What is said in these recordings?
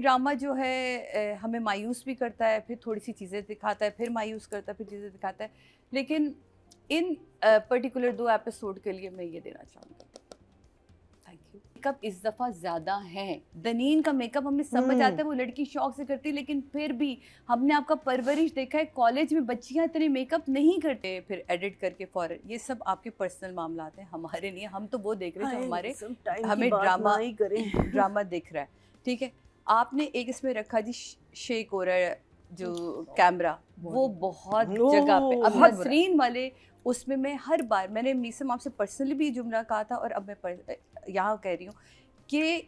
Drama जो है हमें मायूस भी करता है, फिर थोड़ी सी चीज़ें दिखाता है, फिर मायूस करता है, फिर चीज़ें दिखाता है। लेकिन इन पर्टिकुलर 2 एपिसोड के लिए मैं ये देना चाहूँगी, थैंक यू। मेकअप इस दफ़ा ज़्यादा है। दनीन का मेकअप हमें समझ आता है, वो लड़की शौक से करती है, लेकिन फिर भी हमने आपका परवरिश देखा है, कॉलेज में बच्चियाँ इतने मेकअप नहीं करते, फिर एडिट करके फॉरन। ये सब आपके पर्सनल मामलात हैं, हमारे नहीं है। हम तो वो देख रहे हैं जो हमारे हमें ड्रामा दिख रहा है, ठीक है। आपने एक इसमें रखा जी शेक हो रहा है जो कैमरा, वो बहुत जगह पे। अब नसरीन वाले उसमें मैं हर बार, मैंने मीसम आपसे पर्सनली भी जुमला कहा था और अब मैं यहाँ कह रही हूँ कि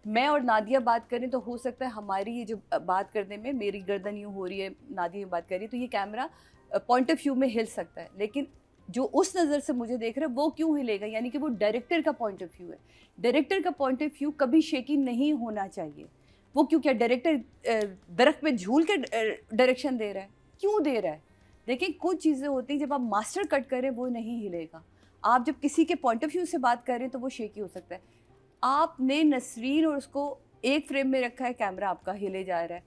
मैं और नादिया बात करें तो हो सकता है हमारी ये जो बात करने में मेरी गर्दन यूँ हो रही है, नादिया बात कर रही है, तो ये कैमरा पॉइंट ऑफ व्यू में हिल सकता है, लेकिन जो उस नज़र से मुझे देख रहा है वो क्यों हिलेगा? यानी कि वो डायरेक्टर का पॉइंट ऑफ व्यू है। डायरेक्टर का पॉइंट ऑफ व्यू कभी शेकी नहीं होना चाहिए। वो क्यों, क्या डायरेक्टर दरख्त पे झूल के डायरेक्शन दे रहा है? क्यों दे रहा है? देखिए कुछ चीज़ें होती हैं जब आप मास्टर कट करें वो नहीं हिलेगा। आप जब किसी के पॉइंट ऑफ व्यू से बात कर रहे हैं तो वो शेकी हो सकता है। आपने नसरीन और उसको एक फ्रेम में रखा है, कैमरा आपका हिले जा रहा है।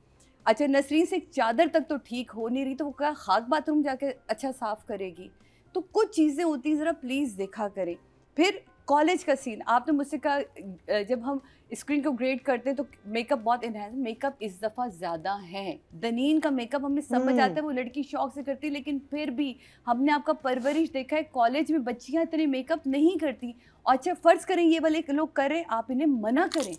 अच्छा, नसरीन से एक चादर तक तो ठीक हो नहीं रही, तो वो क्या खाक बाथरूम जाके अच्छा साफ़ करेगी? तो कुछ चीज़ें होती हैं, ज़रा प्लीज़ देखा करें। फिर कॉलेज का सीन, आपने मुझसे कहा जब हम स्क्रीन को ग्रेड करते हैं तो मेकअप बहुत इनहेंस, मेकअप इस दफ़ा ज़्यादा है। दनीन का मेकअप हमें समझ आता है, वो लड़की शौक से करती है, लेकिन फिर भी हमने आपका परवरिश देखा है, कॉलेज में बच्चियाँ इतने मेकअप नहीं करती। अच्छा फ़र्ज़ करें ये वाले लोग करें, आप इन्हें मना करें,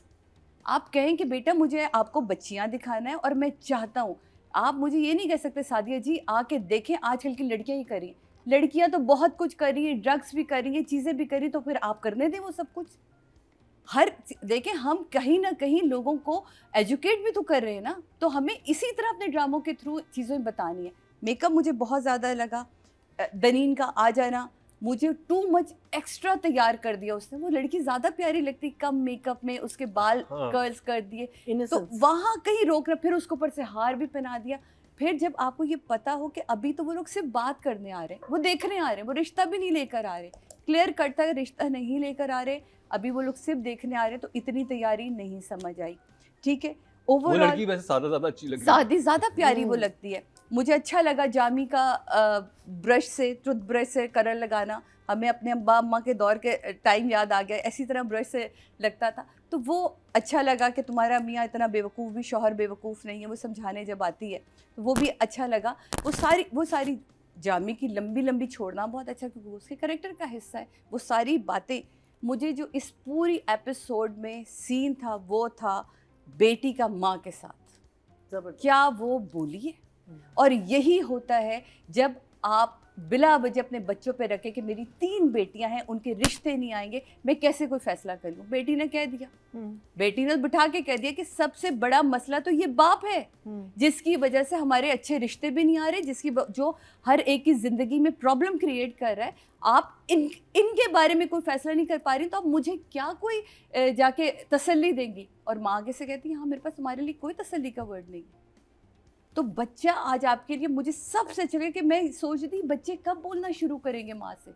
आप कहें कि बेटा मुझे आपको बच्चियाँ दिखाना है और मैं चाहता हूँ। आप मुझे ये नहीं कह सकते सादिया जी आके देखें आजकल की लड़कियाँ ही करी, लड़कियाँ तो बहुत कुछ कर रही हैं, ड्रग्स भी कर रही हैं, चीज़ें भी कर रही, तो फिर आप करने दें वो सब कुछ। देखें हम कहीं ना कहीं लोगों को एजुकेट भी तो कर रहे हैं ना, तो हमें इसी तरह अपने ड्रामों के थ्रू चीज़ें बतानी है। मेकअप मुझे बहुत ज़्यादा लगा, दनीन का आ जाना मुझे टू मच एक्स्ट्रा तैयार कर दिया उसने। वो लड़की ज़्यादा प्यारी लगती कम मेकअप में, उसके बाल कर्ल्स कर दिए, तो वहाँ कहीं रोक रहा, फिर उसको ऊपर से हार भी पहना दिया। फिर जब आपको ये पता हो कि अभी तो वो लोग सिर्फ बात करने आ रहे हैं, वो देखने आ रहे हैं, वो रिश्ता भी नहीं लेकर आ रहे, क्लियर कट था रिश्ता नहीं लेकर आ रहे, अभी वो लोग सिर्फ देखने आ रहे, तो इतनी तैयारी नहीं समझ आई, ठीक है। ओवरऑल वो लड़की वैसे ज़्यादा अच्छी लगती है, ज़्यादा प्यारी वो लगती है। मुझे अच्छा लगा जामी का ब्रश से, टूथ ब्रश से कलर लगाना, हमें अपने अब्बा अम्मा के दौर के टाइम याद आ गया, इसी तरह ब्रश से लगता था, तो वो अच्छा लगा कि तुम्हारा मियाँ इतना बेवकूफ़ भी, शौहर बेवकूफ़ नहीं है, वो समझाने जब आती है तो वो भी अच्छा लगा। वो सारी जामी की लंबी लंबी छोड़ना बहुत अच्छा, क्योंकि वो उसके करेक्टर का हिस्सा है। वो सारी बातें मुझे जो इस पूरी एपिसोड में सीन था वो था बेटी का माँ के साथ, क्या वो बोली है। और यही होता है जब आप बिला वजह अपने बच्चों पे रखे कि मेरी 3 बेटियां हैं, उनके रिश्ते नहीं आएंगे, मैं कैसे कोई फैसला कर लूं। बेटी ने कह दिया, बेटी ने बिठा के कह दिया कि सबसे बड़ा मसला तो ये बाप है जिसकी वजह से हमारे अच्छे रिश्ते भी नहीं आ रहे, जो हर एक की जिंदगी में प्रॉब्लम क्रिएट कर रहा है। आप इनके बारे में कोई फैसला नहीं कर पा रही, तो अब मुझे क्या कोई जाके तसल्ली देंगी। और माँ आगे से कहती है हाँ मेरे पास तुम्हारे लिए कोई तसल्ली का वर्ड नहीं। तो बच्चा आज आपके लिए, मुझे सबसे अच्छा लगा कि मैं सोचती बच्चे कब बोलना शुरू करेंगे माँ से,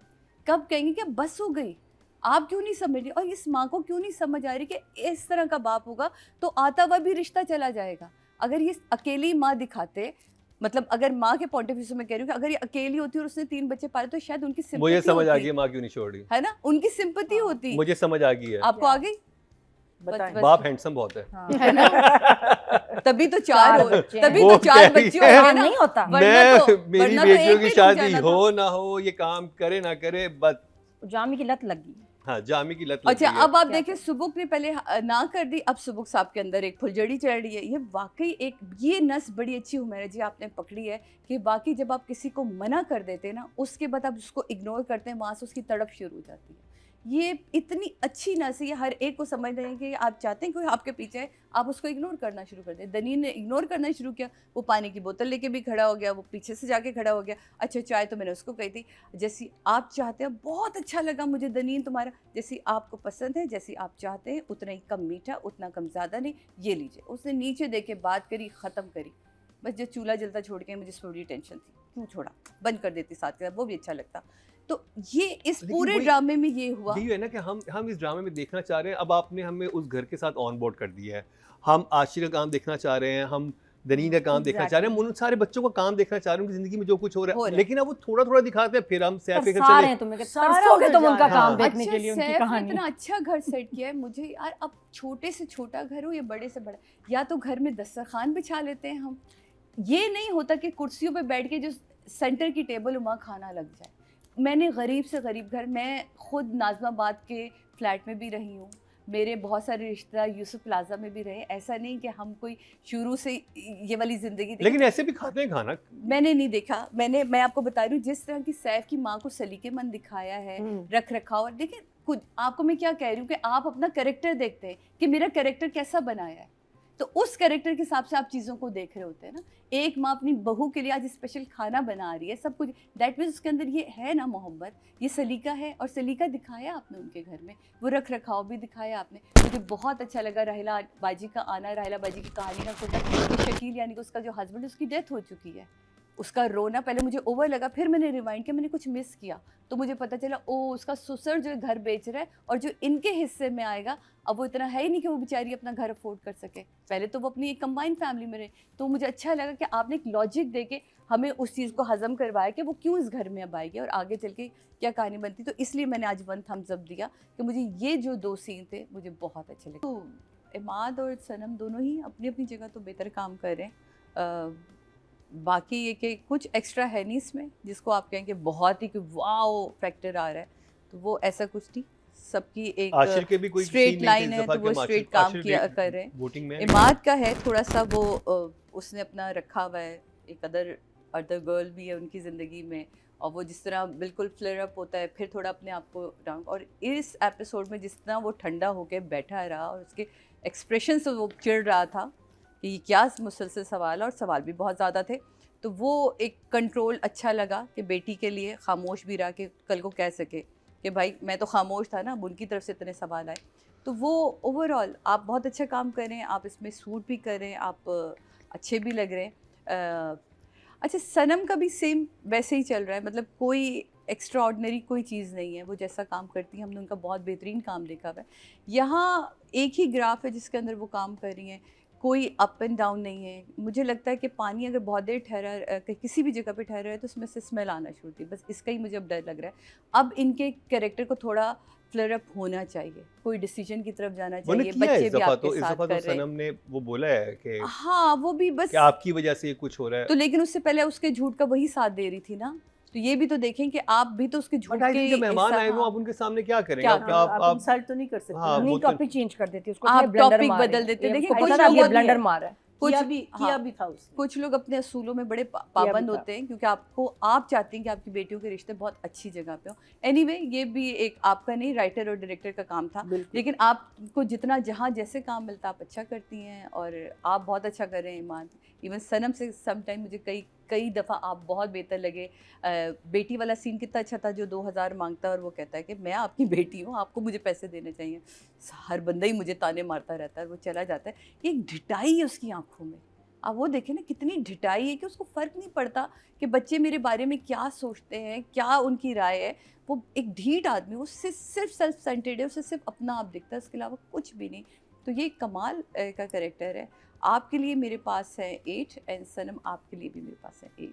कब कहेंगे कि बस हो गई, आप क्यों नहीं समझ रही। और इस माँ को क्यों नहीं समझ आ रही कि इस तरह का बाप होगा तो आता हुआ भी रिश्ता चला जाएगा। अगर ये अकेली माँ दिखाते, मतलब अगर माँ के पॉइंट ऑफ व्यू से मैं कह रही हूँ कि अगर ये अकेली होती और उसने 3 बच्चे पाले तो शायद उनकी सिंपैथी मुझे समझ आ गई माँ क्यों नहीं छोड़ रही, है ना, उनकी सिंपैथी होती। मुझे समझ आ गई है। आपको आ गई? बाप हैंडसम बहुत है, है ना? तभी तो 4 बच्चे हो नहीं होता। मेरी बेटियों की शादी हो ना हो, ये काम करे ना करे, बस जामी की लत लगी। हाँ, जामी की लत लगी। अच्छा, अब आप देखिए सुबुक ने पहले ना कर दी, अब सुबुक साहब के अंदर एक फुलझड़ी चढ़ रही है। ये वाकई ये नस बड़ी अच्छी हुमैरा जी आपने पकड़ी है कि वाकई जब आप किसी को मना कर देते हैं ना, उसके बाद आप उसको इग्नोर करते हैं, वहाँ से उसकी तड़प शुरू हो जाती है। ये इतनी अच्छी नस है, हर एक को समझ रहे हैं कि आप चाहते हैं कोई आपके पीछे है, आप उसको इग्नोर करना शुरू कर दें। दनीन ने इग्नोर करना शुरू किया, वो पानी की बोतल लेके भी खड़ा हो गया, वो पीछे से जाके खड़ा हो गया। अच्छा चाय तो मैंने उसको कही थी जैसी आप चाहते हैं, बहुत अच्छा लगा मुझे दनीन तुम्हारा, जैसी आपको पसंद है, जैसी आप चाहते हैं, उतना ही कम मीठा, उतना कम ज़्यादा नहीं, ये लीजिए। उसने नीचे देके बात करी, ख़त्म करी। बस जो चूल्हा जलता छोड़ के मुझे थोड़ी टेंशन थी, क्यों छोड़ा, बंद कर देती साथ के साथ, वो भी अच्छा लगता। तो ये इस पूरे ड्रामे में ये हुआ, यही है ना कि हम इस ड्रामे में देखना चाह रहे हैं। अब आपने हमें उस घर के साथ ऑन बोर्ड कर दिया है, हम आशिर का काम देखना चाह रहे हैं, हम दनीन का काम देखना चाह रहे हैं, हम उन सारे बच्चों का काम देखना चाह रहे हैं उनकी ज़िंदगी में जो कुछ हो रहा है, लेकिन अब वो थोड़ा थोड़ा दिखाते हैं, फिर हम सैफ के घर सारे चले हैं तुम्हें तरसोगे तुम उनका काम देखने अच्छा, के लिए, उनकी सैफ ने कहानी। इतना अच्छा घर सेट किया है मुझे यार। अब छोटे से छोटा घर हो या बड़े से बड़ा, या तो घर में दस्तरखान बिछा लेते हैं हम, ये नहीं होता कि कुर्सियों पे बैठ के जो सेंटर की टेबल वहाँ खाना लग जाए। मैंने गरीब से गरीब घर, मैं खुद नाज़माबाद के फ्लैट में भी रही हूँ, मेरे बहुत सारे रिश्तेदार यूसुफ प्लाजा में भी रहे। ऐसा नहीं कि हम कोई शुरू से ये वाली ज़िंदगी, लेकिन ऐसे भी खाते हैं खाना। मैंने नहीं देखा। मैं आपको बता रही हूँ, जिस तरह की सैफ की माँ को सलीकेमंद दिखाया है, रख रखाव। देखिए खुद आपको मैं क्या कह रही हूँ कि आप अपना कैरेक्टर देखते हैं कि मेरा कैरेक्टर कैसा बनाया है, तो उस कैरेक्टर के हिसाब से आप चीज़ों को देख रहे होते हैं ना। एक माँ अपनी बहू के लिए आज स्पेशल खाना बना रही है, सब कुछ, दैट मीन्स उसके अंदर ये है ना मोहब्बत, ये सलीका है, और सलीका दिखाया आपने उनके घर में, वो रख रखाव भी दिखाया आपने। मुझे बहुत अच्छा लगा राहिला बाजी का आना, राहिला बाजी की कहानी का खुद शकील यानी कि उसका जो हस्बैंड, उसकी डेथ हो चुकी है, उसका रोना पहले मुझे ओवर लगा, फिर मैंने रिवाइंड किया, मैंने कुछ मिस किया, तो मुझे पता चला ओ उसका ससुर जो घर बेच रहा है, और जो इनके हिस्से में आएगा अब वो इतना है ही नहीं कि वो बेचारी अपना घर अफोर्ड कर सके। पहले तो वो अपनी एक कंबाइंड फैमिली में रहे। तो मुझे अच्छा लगा कि आपने एक लॉजिक दे के हमें उस चीज़ को हजम करवाया कि वो क्यों इस घर में अब आएगी और आगे चल के क्या कहानी बनती। तो इसलिए मैंने आज 1 थम्स अप दिया कि मुझे ये जो 2 सीन थे मुझे बहुत अच्छे लगे। तो इमाद और सनम दोनों ही अपनी अपनी जगह तो बेहतर काम कर रहे हैं। बाकी ये कि कुछ एक्स्ट्रा है नहीं इसमें जिसको आप कहें कि बहुत ही कि वाओ फैक्टर आ रहा है, तो वो ऐसा कुछ नहीं। सबकी एक आशिर के भी कोई स्ट्रेट लाइन है, तो वो स्ट्रेट काम किया कर रहे हैं। वोटिंग में इमाद का है थोड़ा सा वो उसने अपना रखा हुआ है, एक अदर गर्ल भी है उनकी ज़िंदगी में, और वो जिस तरह बिल्कुल फ्लेयर अप होता है फिर थोड़ा अपने आप को डाउन, और इस एपिसोड में जिस तरह वो ठंडा होकर बैठा रहा और उसके एक्सप्रेशन से वो चिढ़ रहा था कि ये क्या मुसलसल सवाल है, और सवाल भी बहुत ज़्यादा थे, तो वो एक कंट्रोल अच्छा लगा कि बेटी के लिए खामोश भी रहा कि कल को कह सके कि भाई मैं तो खामोश था ना, अब उनकी तरफ से इतने सवाल आए। तो वो ओवरऑल आप बहुत अच्छा काम कर रहे हैं, आप इसमें सूट भी कर रहे हैं, आप अच्छे भी लग रहे हैं। अच्छा, सनम का भी सेम वैसे ही चल रहा है, मतलब कोई एक्स्ट्रा ऑर्डिनरी कोई चीज़ नहीं है, वो जैसा काम करती हैं हमने उनका बहुत बेहतरीन काम देखा हुआ है। यहाँ एक ही ग्राफ है जिसके अंदर वो काम कर रही हैं, कोई अप एंड डाउन नहीं है। मुझे लगता है कि पानी अगर बहुत देर ठहरा किसी भी जगह पे ठहरा है तो उसमें से स्मेल आना शुरू होती है, बस इसका ही मुझे अब डर लग रहा है। अब इनके कैरेक्टर को थोड़ा फ्लेयर अप होना चाहिए, कोई डिसीजन की तरफ जाना चाहिए, बच्चे भी आपके साथ कर रहे हैं। सनम ने वो बोला है कि हाँ, वो भी बस कि आपकी वजह से ये कुछ हो रहा है, तो लेकिन उससे पहले उसके झूठ का वही साथ दे रही थी ना, तो ये भी तो देखें कि आप भी तो उसके झूठ के जब मेहमान आए वो आप उनके सामने क्या करेंगे? आप इंसल्ट तो नहीं कर सकते, हाँ, नहीं वो तो- टॉपिक चेंज कर देती, उसको आप टॉपिक बदल देते। देखिए कुछ लोग ब्लंडर मारा है, कुछ किया भी था उसने। कुछ लोग अपने असूलों में बड़े पाबंद होते हैं क्योंकि आप चाहते हैं कि आपकी बेटियों के रिश्ते बहुत अच्छी जगह पे हो। एनीवे, ये भी एक आपका नहीं, राइटर और डायरेक्टर का काम था, लेकिन आपको जितना जहाँ जैसे काम मिलता आप अच्छा करती हैं और आप बहुत अच्छा कर रहे हैं ईमान। इवन सनम से समटाइम मुझे कई दफ़ा आप बहुत बेहतर लगे। बेटी वाला सीन कितना अच्छा था, जो 2000 मांगता है और वो कहता है कि मैं आपकी बेटी हूँ, आपको मुझे पैसे देने चाहिए। हर बंदा ही मुझे ताने मारता रहता है, वो चला जाता है। एक ढिठाई है उसकी आंखों में, आप वो देखें ना कितनी ढिठाई है कि उसको फ़र्क नहीं पड़ता कि बच्चे मेरे बारे में क्या सोचते हैं, क्या उनकी राय है। वो एक ढीठ आदमी, उससे सिर्फ सेल्फ सेंटर्ड है, उससे सिर्फ अपना आप दिखता है, उसके अलावा कुछ भी नहीं। तो ये कमाल का कैरेक्टर है। आपके लिए मेरे पास है 8 एंड सनम आपके लिए भी मेरे पास है 8।